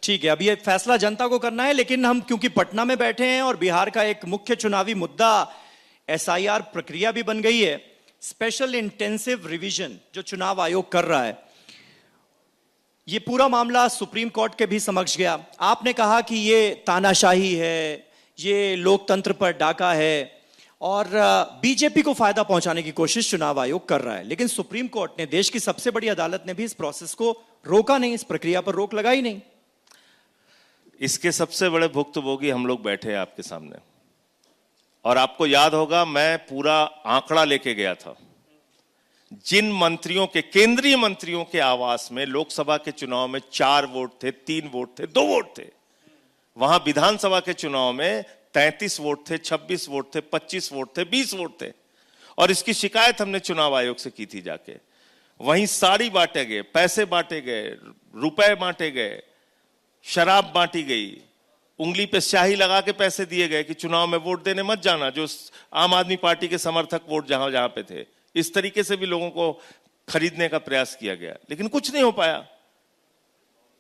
ठीक है, अब ये फैसला जनता को करना है, लेकिन हम क्योंकि पटना में बैठे हैं और बिहार का एक मुख्य चुनावी मुद्दा एसआईआर प्रक्रिया भी बन गई है, स्पेशल इंटेंसिव रिवीजन जो चुनाव आयोग कर रहा है, ये पूरा मामला सुप्रीम कोर्ट के भी समक्ष गया। आपने कहा कि ये तानाशाही है, ये लोकतंत्र पर डाका है और बीजेपी को फायदा पहुंचाने की कोशिश चुनाव आयोग कर रहा है, लेकिन सुप्रीम कोर्ट ने, देश की सबसे बड़ी अदालत ने भी इस प्रोसेस को रोका नहीं, इस प्रक्रिया पर रोक लगाई नहीं। इसके सबसे बड़े भुक्तभोगी हम लोग बैठे हैं आपके सामने, और आपको याद होगा मैं पूरा आंकड़ा लेके गया था। जिन मंत्रियों के, केंद्रीय मंत्रियों के आवास में लोकसभा के चुनाव में 4 वोट थे, 3 वोट थे, 2 वोट थे, वहां विधानसभा के चुनाव में 33 वोट थे, 26 वोट थे, 25 वोट थे, 20 वोट थे। और इसकी शिकायत हमने चुनाव आयोग से की थी जाके। वहीं साड़ी बांटे गए, पैसे बांटे गए, रुपए बांटे गए, शराब बांटी गई, उंगली पे स्याही लगा के पैसे दिए गए कि चुनाव में वोट देने मत जाना, जो आम आदमी पार्टी के समर्थक वोट जहां जहां पे थे। इस तरीके से भी लोगों को खरीदने का प्रयास किया गया, लेकिन कुछ नहीं हो पाया।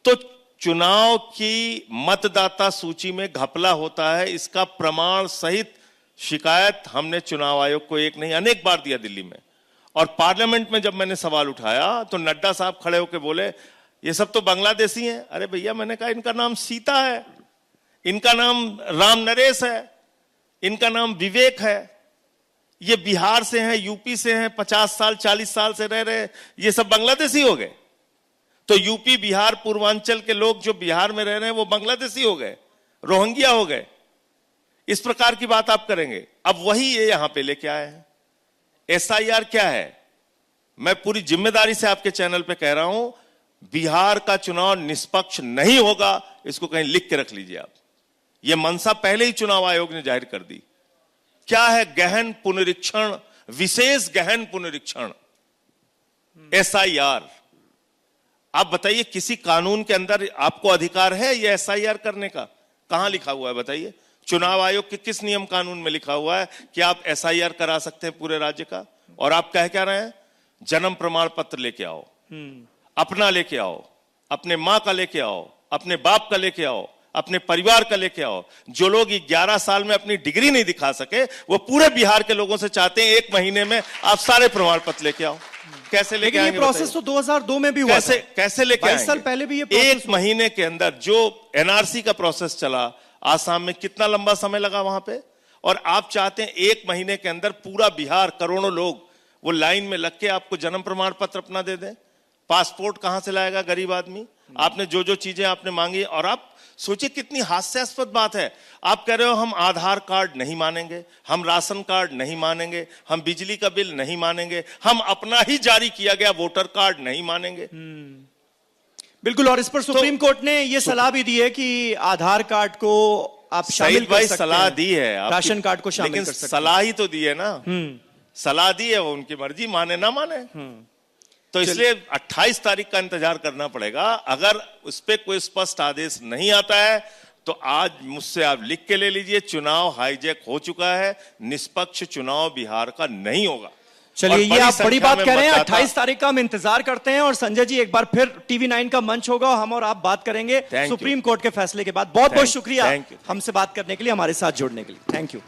तो चुनाव की मतदाता सूची में घपला होता है, इसका प्रमाण सहित शिकायत हमने चुनाव आयोग को एक नहीं अनेक बार दिया दिल्ली में। और पार्लियामेंट में जब मैंने सवाल उठाया तो नड्डा साहब खड़े होकर बोले ये सब तो बांग्लादेशी हैं। अरे भैया, मैंने कहा इनका नाम सीता है, इनका नाम राम नरेश है, इनका नाम विवेक है, ये बिहार से हैं, यूपी से हैं, 50 साल 40 साल से रह रहे, ये सब बांग्लादेशी हो गए। तो यूपी, बिहार, पूर्वांचल के लोग जो बिहार में रह रहे हैं वो बांग्लादेशी हो गए, रोहिंग्या हो गए। इस प्रकार की बात आप करेंगे। अब वही ये यहां पे लेके आए हैं। एसआईआर क्या है? मैं पूरी जिम्मेदारी से आपके चैनल पे कह रहा हूं, बिहार का चुनाव निष्पक्ष नहीं होगा, इसको कहीं लिख के रख लीजिए आप। यह मंशा पहले ही चुनाव आयोग ने जाहिर कर दी। क्या है? गहन पुनरीक्षण, विशेष गहन पुनरीक्षण, एसआईआर। आप बताइए, किसी कानून के अंदर आपको अधिकार है यह एसआईआर करने का? कहां लिखा हुआ है बताइए? चुनाव आयोग के किस नियम कानून में लिखा हुआ है कि आप एसआईआर करा सकते हैं पूरे राज्य का? और आप कह क्या रहे हैं? जन्म प्रमाण पत्र लेके आओ, अपना लेके आओ, अपने मां का लेके आओ, अपने बाप का लेके आओ, अपने परिवार का लेके आओ। जो लोग 11 साल में अपनी डिग्री नहीं दिखा सके, वो पूरे बिहार के लोगों से चाहते हैं 1 महीने में आप सारे प्रमाण पत्र लेके आओ। कैसे लेके आएंगे? ये प्रोसेस तो 2002 में भी हुआ था। कैसे लेके आएंगे? 22 साल पहले भी ये 1 महीने के अंदर जो एनआरसी का प्रोसेस चला आसाम में, कितना लंबा समय लगा वहां पे? और आप चाहते हैं 1 महीने के अंदर पूरा बिहार, करोड़ों लोग वो लाइन में लग के आपको जन्म प्रमाण पत्र अपना दे दें? पासपोर्ट कहां से लाएगा गरीब आदमी? आपने जो चीजें आपने मांगी, और आप सोचिए कितनी हास्यास्पद बात है। आप कह रहे हो हम आधार कार्ड नहीं मानेंगे, हम राशन कार्ड नहीं मानेंगे, हम बिजली का बिल नहीं मानेंगे, हम अपना ही जारी किया गया वोटर कार्ड नहीं मानेंगे। बिल्कुल। और इस पर सुप्रीम कोर्ट ने यह सलाह भी दी है कि आधार कार्ड को आप शामिल कर सकते हैं। सलाह दी है, राशन कार्ड को शामिल कर सकते हैं। सलाह ही तो दी है ना, सलाह दी है, वो उनकी मर्जी, माने ना माने। तो इसलिए 28 तारीख का इंतजार करना पड़ेगा। अगर उस पर कोई स्पष्ट आदेश नहीं आता है तो आज मुझसे आप लिख के ले लीजिए, चुनाव हाईजैक हो चुका है, निष्पक्ष चुनाव बिहार का नहीं होगा। चलिए, ये आप बड़ी बात कह रहे हैं। 28 तारीख का हम इंतजार करते हैं, और संजय जी एक बार फिर TV9 का मंच होगा, हम और आप बात करेंगे सुप्रीम कोर्ट के फैसले के बाद। बहुत बहुत शुक्रिया हमसे बात करने के लिए, हमारे साथ जुड़ने के लिए। Thank you.